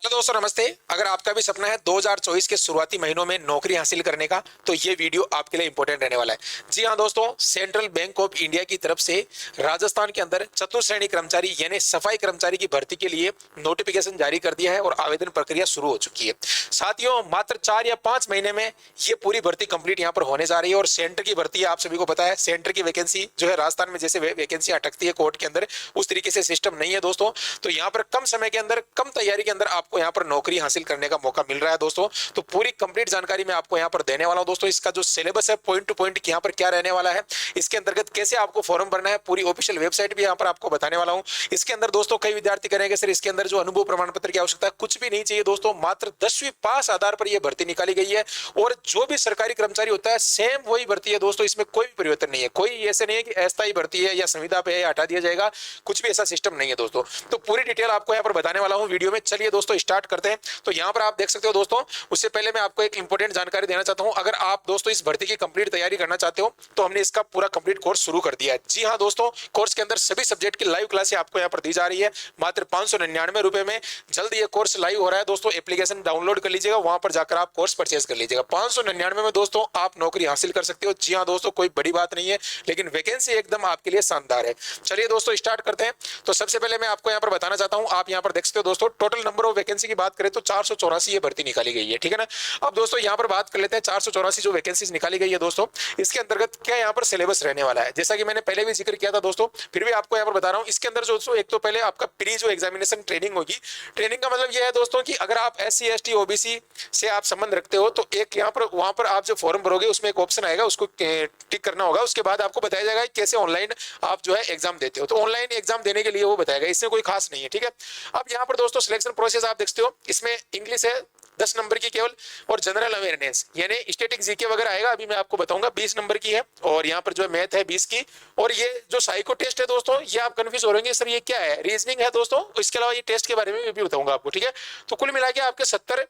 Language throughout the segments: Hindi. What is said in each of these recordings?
हेलो दोस्तों, नमस्ते। अगर आपका भी सपना है 2024 के शुरुआती महीनों में नौकरी हासिल करने का, तो ये वीडियो आपके लिए इंपॉर्टेंट रहने वाला है। जी हाँ दोस्तों, सेंट्रल बैंक ऑफ इंडिया की तरफ से राजस्थान के अंदर चतुर्थ श्रेणी कर्मचारी यानी सफाई कर्मचारी की भर्ती के लिए नोटिफिकेशन जारी कर दिया है और आवेदन प्रक्रिया शुरू हो चुकी है। साथियों, मात्र 4 या 5 महीने में ये पूरी भर्ती कंप्लीट यहाँ पर होने जा रही है और सेंटर की भर्ती है। आप सभी को पता है, सेंटर की वैकेंसी जो है राजस्थान में जैसे वैकेंसी अटकती है कोर्ट के अंदर, उस तरीके से सिस्टम नहीं है दोस्तों। तो यहाँ पर कम समय के अंदर, कम तैयारी के अंदर आपको यहाँ पर नौकरी हासिल करने का मौका मिल रहा है दोस्तों। तो पूरी कंप्लीट जानकारी मैं आपको यहाँ पर देने वाला हूँ दोस्तों। इसका जो सिलेबस है पॉइंट टू पॉइंट यहाँ पर क्या रहने वाला है, इसके अंतर्गत कैसे आपको फॉर्म भरना है, पूरी ऑफिशियल वेबसाइट भी यहाँ पर आपको बताने वाला हूँ। इसके अंदर दोस्तों कई विद्यार्थी करेंगे सर इसके अंदर जो अनुभव प्रमाण पत्र की आवश्यकता है, कुछ भी नहीं चाहिए दोस्तों। मात्र 10वीं पास आधार पर यह भर्ती निकाली गई है और जो भी सरकारी कर्मचारी होता है सेम वही भर्ती है दोस्तों। इसमें कोई भी परिवर्तन नहीं है। कोई ऐसे नहीं है कि अस्थायी भर्ती है या संविदा पे है या हटा दिया जाएगा, कुछ भी ऐसा सिस्टम नहीं है दोस्तों। तो पूरी डिटेल आपको यहाँ पर बताने वाला हूँ वीडियो में। चलिए दोस्तों स्टार्ट करते हैं। तो यहाँ पर आप देख सकते हो दोस्तों, उससे पहले मैं आपको एक इंपॉर्टेंट जानकारी देना चाहता हूँ। अगर आप दोस्तों इस भर्ती की कंप्लीट तैयारी करना चाहते हो तो हमने इसका पूरा कंप्लीट कोर्स शुरू कर दिया है। जी हाँ दोस्तों, कोर्स के अंदर सभी सब्जेक्ट की लाइव क्लासें आपको यहाँ पर दी जा रही है मात्र 599 रुपए में। जल्द ये कोर्स लाइव हो रहा है दोस्तों। एप्लीकेशन डाउनलोड कर लीजिएगा, वहां पर जाकर आप कोर्स परचेज कर लीजिएगा। 599 में दोस्तों आप नौकरी हासिल कर सकते हो। जी हाँ दोस्तों, कोई बड़ी बात नहीं है, लेकिन वैकेंसी एकदम आपके लिए शानदार है। चलिए दोस्तों स्टार्ट करते हैं। तो सबसे पहले मैं आपको यहाँ पर बताना चाहता हूँ, आप यहाँ पर देख सकते हो दोस्तों, टोटल नंबर ऑफ वैकेंसी की बात करें तो 484 ये भर्ती निकाली गई है, ठीक है ना। अब दोस्तों यहाँ पर बात कर लेते हैं 484 जो वैकेंसीज निकाली गई है दोस्तों, इसके अंतर्गत क्या यहाँ पर सिलेबस रहने वाला है। जैसा कि मैंने पहले भी जिक्र किया था दोस्तों, फिर भी आपको यहाँ पर बता रहा हूँ। इसके अंदर जो एक तो पहले आपका प्री जो एग्जामिनेशन ट्रेनिंग होगी। ट्रेनिंग का मतलब यह है दोस्तों कि अगर आप SC ST OBC से आप संबंध रखते हो तो एक यहाँ पर वहां पर आप जो फॉर्म भरोगे उसमें एक ऑप्शन आएगा, उसको टिक करना होगा। उसके बाद आपको बताया जाएगा कि कैसे ऑनलाइन आप जो है एग्जाम देते हो। तो ऑनलाइन एग्जाम देने के लिए वो बताएगा, इसमें कोई खास नहीं है, ठीक है। अब यहाँ पर दोस्तों सिलेक्शन प्रोसेस आप देखते हो, इसमें इंग्लिश है 10 नंबर की केवल, और जनरल अवेयरनेस यानी स्टैटिक जीके वगैरह आएगा, अभी मैं आपको बताऊंगा, 20 नंबर की है। और यहाँ पर जो है मैथ है 20 की। और ये जो साइको टेस्ट है दोस्तों, ये आप कंफ्यूज हो रहे हैं सर ये क्या है, रीजनिंग है दोस्तों। इसके अलावा ये टेस्ट के बारे में भी बताऊंगा आपको, ठीक है। तो कुल मिला के आपके 70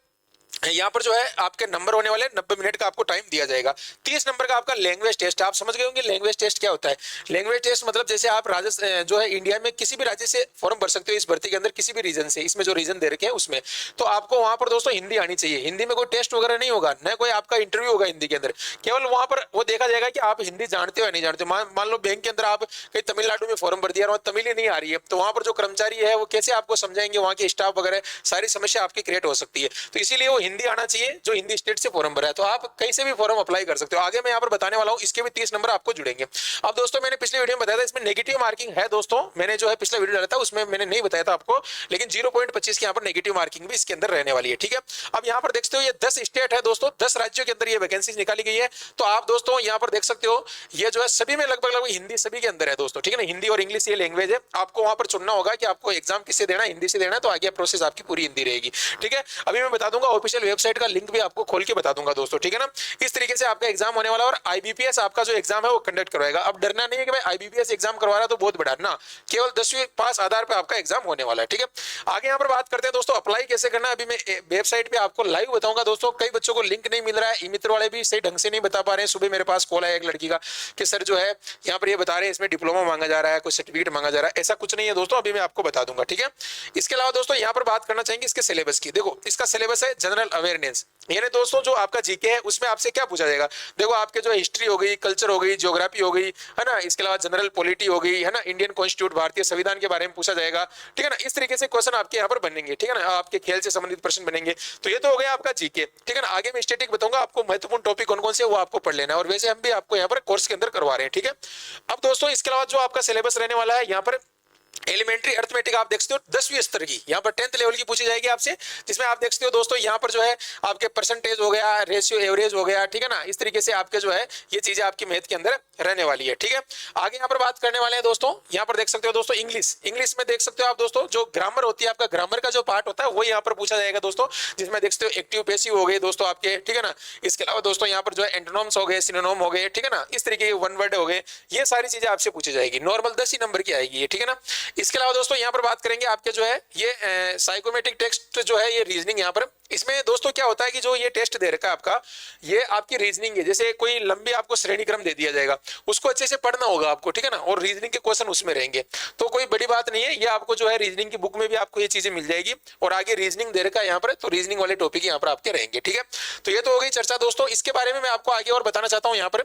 यहाँ पर जो है आपके नंबर होने वाले 90 मिनट का आपको टाइम दिया जाएगा। 30 नंबर का आपका लैंग्वेज टेस्ट। आप समझ गए होंगे लैंग्वेज टेस्ट क्या होता है। लैंग्वेज टेस्ट मतलब जैसे आप राजस्थान जो है इंडिया में किसी भी राज्य से फॉर्म भर सकते हो इस भर्ती के अंदर, किसी भी रीजन से, इसमें जो रीजन दे रखे हैं उसमें। तो आपको वहां पर दोस्तों हिंदी आनी चाहिए। हिंदी में कोई टेस्ट वगैरह नहीं होगा, न कोई आपका इंटरव्यू होगा हिंदी के अंदर। केवल वहां पर वो देखा जाएगा कि आप हिंदी जानते हो या नहीं जानते। मान लो बैंक के अंदर आप कहीं तमिलनाडु में फॉर्म भर दिया और तमिल ही नहीं आ रही है, तो वहां पर जो कर्मचारी है वो कैसे आपको समझाएंगे, वहां के स्टाफ वगैरह, सारी समस्या आपकी क्रिएट हो सकती है। तो इसीलिए वो हिंदी आना चाहिए जो हिंदी स्टेट से फॉर्म भरा है। तो आप कहीं से भी फॉर्म अप्लाई कर सकते हो। आगे मैं यहाँ पर बताने वाला हूँ, इसके भी 30 नंबर आपको जुड़ेंगे। अब दोस्तों मैंने पिछले वीडियो में बताया था इसमें नेगेटिव मार्किंग है दोस्तों। मैंने जो है पिछला वीडियो डाला था उसमें मैंने नहीं बताया था आपको, लेकिन 0.25 की यहाँ पर नेगेटिव मार्किंग भी इसके अंदर रहने वाली है, ठीक है। अब यहाँ पर देखते हो ये 10 स्टेट है दोस्तों, 10 राज्यों के अंदर ये वैकेंसी निकाली गई है। तो आप दोस्तों यहाँ पर देख सकते हो ये जो है सभी में लगभग हिंदी सभी के अंदर है दोस्तों, ठीक है ना। हिंदी और इंग्लिश ये लैंग्वेज है। आपको वहां पर चुनना होगा कि आपको एग्जाम किससे देना है, हिंदी से देना है, तो आगे प्रोसेस आपकी पूरी हिंदी रहेगी, ठीक है। अभी मैं बता दूंगा ऑफिशियल वेबसाइट का लिंक भी आपको खोल के बता दूंगा दोस्तों, ठीक है ना। इस तरीके से आपका एग्जाम होने वाला है और IBPS आपका जो एग्जाम है वो कंडक्ट करवाएगा। अब डरना नहीं है कि भाई IBPS एग्जाम करवा रहा है तो बहुत बड़ा ना, केवल 10वीं पास आधार पे आपका एग्जाम होने वाला है, ठीक है। आगे यहाँ पर बात करते हैं दोस्तों अप्लाई कैसे करना है। अभी मैं वेबसाइट पे आपको लाइव बताऊंगा दोस्तों। कई बच्चों को लिंक नहीं मिल रहा है, ई-मित्र वाले भी सही ढंग से नहीं बता पा रहे हैं। सुबह मेरे पास कॉल आया एक लड़की का कि सर जो है यहाँ पर ये बता रहे हैं इसमें डिप्लोमा मांगा जा रहा है, कोई सर्टिफिकेट मांगा जा रहा है। ऐसा कुछ नहीं है दोस्तों, अभी मैं आपको बता दूंगा, ठीक है। इसके अलावा दोस्तों यहाँ पर बात करना चाहेंगे इसके सिलेबस की। देखो इसका सिलेबस है जनरल अवेयरनेस, यानी दोस्तों जो आपका जीके है उसमें आपसे क्या पूछा जाएगा। देखो आपके जो हिस्ट्री हो गई, कल्चर हो गई, ज्योग्राफी हो गई, है ना। इसके अलावा जनरल पॉलिटी हो गई, है ना। इंडियन कॉन्स्टिट्यूट भारतीय संविधान के बारे में पूछा जाएगा, ठीक है ना। इस तरीके से क्वेश्चन आपके यहाँ पर बनेंगे, ठीक है ना। आपके खेल से संबंधित प्रश्न बनेंगे। तो ये तो हो गया आपका जीके, ठीक है ना। आगे मैं स्टैटिक बताऊंगा आपको, महत्वपूर्ण टॉपिक कौन कौन से वो आपको पढ़ लेना है। और वैसे हम भी आपको यहाँ पर कोर्स के अंदर करवा रहे हैं, ठीक है। अब दोस्तों इसके अलावा जो आपका सिलेबस रहने वाला है यहाँ पर एलिमेंट्री अर्थमेटिक आप देख सकते हो 10वीं स्तर की, यहाँ पर 10th लेवल की पूछी जाएगी आपसे, जिसमें आप देख सकते हो दोस्तों यहाँ पर जो है आपके परसेंटेज हो गया, रेशियो एवरेज हो गया, ठीक है ना। इस तरीके से आपके जो है ये चीजें आपकी मैथ के अंदर रहने वाली है, ठीक है। आगे यहाँ पर बात करने वाले हैं दोस्तों, यहाँ पर देख सकते हो दोस्तों इंग्लिश में देख सकते हो आप दोस्तों, जो ग्रामर होती है, आपका ग्रामर का जो पार्ट होता है वो यहाँ पर पूछा जाएगा दोस्तों, जिसमें देख सकते हो एक्टिव पैसिव हो गए दोस्तों आपके, ठीक है ना। इसके अलावा दोस्तों यहाँ पर जो है एंटोनिम्स हो गए, सिनोनिम हो गए, ठीक है ना। इस तरीके के वन वर्ड हो गए, ये सारी चीजें आपसे पूछी जाएगी। नॉर्मल 10 ही नंबर की आएगी, ठीक है ना। इसके अलावा दोस्तों यहाँ पर बात करेंगे आपके जो है ये साइकोमेट्रिक टेस्ट जो है ये रीजनिंग यहाँ पर, इसमें दोस्तों क्या होता है कि जो ये टेस्ट दे रखा है आपका, ये आपकी रीजनिंग है। जैसे कोई लंबी आपको श्रेणी क्रम दे दिया जाएगा, उसको अच्छे से पढ़ना होगा आपको, ठीक है ना, और रीजनिंग के क्वेश्चन उसमें रहेंगे, तो कोई बड़ी बात नहीं है। ये आपको जो है रीजनिंग की बुक में भी आपको ये चीजें मिल जाएगी, और आगे रीजनिंग दे रखा है यहाँ पर, तो रीजनिंग वाले टॉपिक यहाँ पर आपके रहेंगे, ठीक है। तो ये तो हो गई चर्चा दोस्तों। इसके बारे में मैं आपको आगे और बताना चाहता हूँ यहाँ पर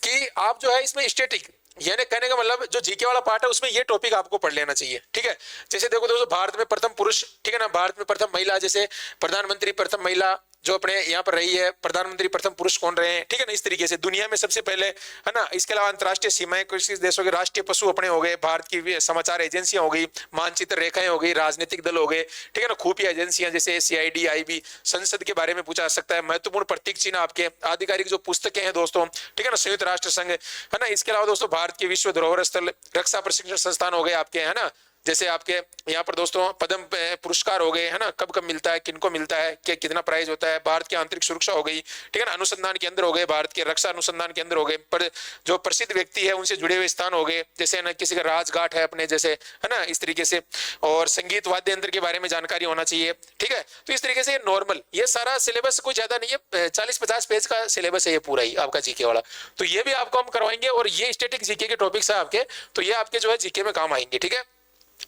कि आप जो है इसमें स्टैटिक, यानी कहने का मतलब जो जीके वाला पार्ट है उसमें ये टॉपिक आपको पढ़ लेना चाहिए, ठीक है। जैसे देखो दोस्तों, भारत में प्रथम पुरुष, ठीक है ना, भारत में प्रथम महिला, जैसे प्रधानमंत्री प्रथम महिला जो अपने यहाँ पर रही है, प्रधानमंत्री प्रथम पुरुष कौन रहे हैं, ठीक है ना, इस तरीके से दुनिया में सबसे पहले, है ना। इसके अलावा अंतर्राष्ट्रीय सीमाएं, कुछ देशों के राष्ट्रीय पशु अपने हो गए, भारत की समाचार एजेंसियां हो गई, मानचित्र रेखाएं हो गई, राजनीतिक दल हो गए, ठीक है ना, खुफिया एजेंसियां जैसे CID IB, संसद के बारे में पूछा जा सकता है, महत्वपूर्ण प्रतीक चिन्ह आपके, आधिकारिक जो पुस्तकें हैं दोस्तों, ठीक है ना, संयुक्त राष्ट्र संघ, है ना। इसके अलावा दोस्तों भारत के विश्व धरोहर स्थल, रक्षा प्रशिक्षण संस्थान हो गए आपके, है ना, जैसे आपके यहाँ पर दोस्तों पद्म पुरस्कार हो गए, है ना, कब कब मिलता है, किनको मिलता है, क्या कितना प्राइज होता है, भारत की आंतरिक सुरक्षा हो गई, ठीक है ना, अनुसंधान केंद्र हो गए, भारत के रक्षा अनुसंधान केंद्र हो गए, पर जो प्रसिद्ध व्यक्ति है उनसे जुड़े हुए स्थान हो गए, जैसे ना किसी का राजघाट है अपने जैसे, है ना, इस तरीके से, और संगीत वाद्य यंत्र के बारे में जानकारी होना चाहिए, ठीक है। तो इस तरीके से नॉर्मल ये सारा सिलेबस कोई ज्यादा नहीं है, 40-50 पेज का सिलेबस है ये पूरा ही आपका जीके वाला, तो ये भी आपको हम करवाएंगे, और ये स्टैटिक जीके के टॉपिक्स है आपके, तो ये आपके जो है जीके में काम आएंगे, ठीक है।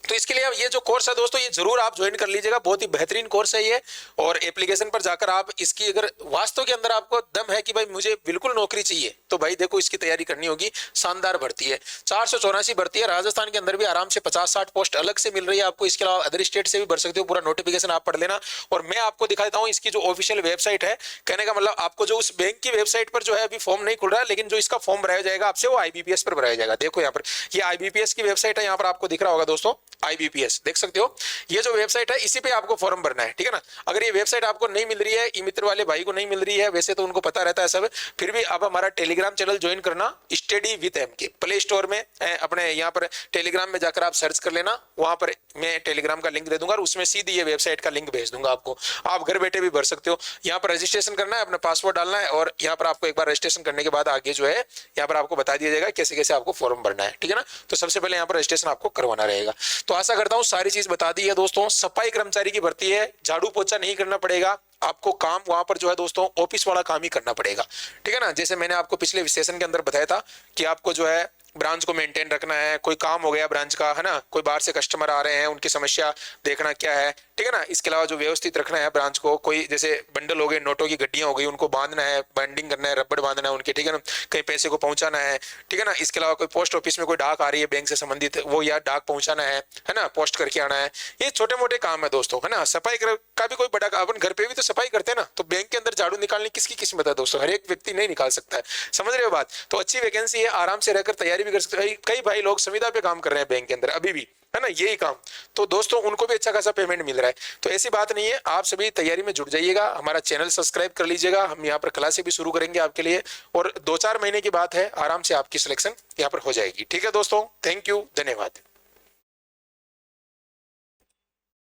तो इसके लिए ये जो कोर्स है दोस्तों, ये जरूर आप ज्वाइन कर लीजिएगा, बहुत ही बेहतरीन कोर्स है ये, और एप्लीकेशन पर जाकर आप इसकी अगर वास्तव के अंदर आपको दम है कि भाई मुझे बिल्कुल नौकरी चाहिए, तो भाई देखो इसकी तैयारी करनी होगी। शानदार भर्ती है, 484 भर्ती है, राजस्थान के अंदर भी आराम से 50-60 पोस्ट अलग से मिल रही है आपको। इसके अलावा अदर स्टेट से भी भर सकते हो, पूरा नोटिफिकेशन आप पढ़ लेना। और मैं आपको दिखा देता हूँ इसकी जो ऑफिशियल वेबसाइट है, कहने का मतलब आपको जो उस बैंक की वेबसाइट पर जो है अभी फॉर्म नहीं खुल रहा है, लेकिन जो इसका फॉर्म भराया जाएगा आपसे वो IBPS पर भराया जाएगा। देखो यहाँ पर ये IBPS की वेबसाइट है, यहाँ पर आपको दिख रहा होगा दोस्तों, IBPS देख सकते हो, ये जो वेबसाइट है इसी पे आपको फॉर्म भरना है, ठीक है ना। अगर ये वेबसाइट आपको नहीं मिल रही है, ई मित्र वाले भाई को नहीं मिल रही है, वैसे तो उनको पता रहता है सब, फिर भी आप हमारा टेलीग्राम चैनल ज्वाइन करना, study with MK, play store में अपने यहाँ पर टेलीग्राम में जाकर आप सर्च कर लेना, वहां पर मैं टेलीग्राम का लिंक दे दूंगा, और उसमें सीधी ये वेबसाइट का लिंक भेज दूंगा आपको, आप घर बैठे भी भर सकते हो। यहाँ पर रजिस्ट्रेशन करना है, अपना पासवर्ड डालना है, और यहाँ पर आपको एक बार रजिस्ट्रेशन करने के बाद आगे जो है यहाँ पर आपको बता दिया जाएगा कैसे कैसे आपको फॉर्म भरना है, ठीक है ना। तो सबसे पहले यहाँ पर रजिस्ट्रेशन आपको करवाना रहेगा। तो आशा करता हूँ सारी चीज बता दी है दोस्तों। सफाई कर्मचारी की भर्ती है, झाड़ू पोछा नहीं करना पड़ेगा आपको, काम वहां पर जो है दोस्तों ऑफिस वाला काम ही करना पड़ेगा, ठीक है ना। जैसे मैंने आपको पिछले सेशन के अंदर बताया था कि आपको जो है ब्रांच को मेंटेन रखना है, कोई काम हो गया ब्रांच का, है ना, कोई बाहर से कस्टमर आ रहे हैं उनकी समस्या देखना क्या है, ठीक है ना। इसके अलावा जो व्यवस्थित रखना है ब्रांच को, कोई जैसे बंडल हो गए, नोटों की गड्डियां हो गई, उनको बांधना है, बाइंडिंग करना है, रबड़ बांधना है उनके, ठीक है ना, कहीं पैसे को पहुंचाना है, ठीक है ना। इसके अलावा कोई पोस्ट ऑफिस में कोई डाक आ रही है बैंक से संबंधित, वो या डाक पहुंचाना है ना, पोस्ट करके आना है, ये छोटे मोटे काम है दोस्तों, है ना। सफाई का भी कोई बड़ा, अपन घर पे भी तो सफाई करते हैं ना, तो बैंक के अंदर झाड़ू निकालने किसकी किस्मत है दोस्तों, हर एक व्यक्ति नहीं निकाल सकता है, समझ रहे हो बात। तो अच्छी वैकेंसी है, आराम से रहकर तैयारी भी कर सकते हैं। कई भाई लोग संविदा पे काम कर रहे हैं बैंक के अंदर अभी भी, है ना, यही काम, तो दोस्तों उनको भी अच्छा खासा पेमेंट मिल रहा है। तो ऐसी बात नहीं है, आप सभी तैयारी में जुट जाइएगा, हमारा चैनल सब्सक्राइब कर लीजिएगा, हम यहाँ पर क्लासें भी शुरू करेंगे आपके लिए, और 2-4 महीने की बात है, आराम से आपकी सिलेक्शन यहाँ पर हो जाएगी, ठीक है दोस्तों। थैंक यू, धन्यवाद।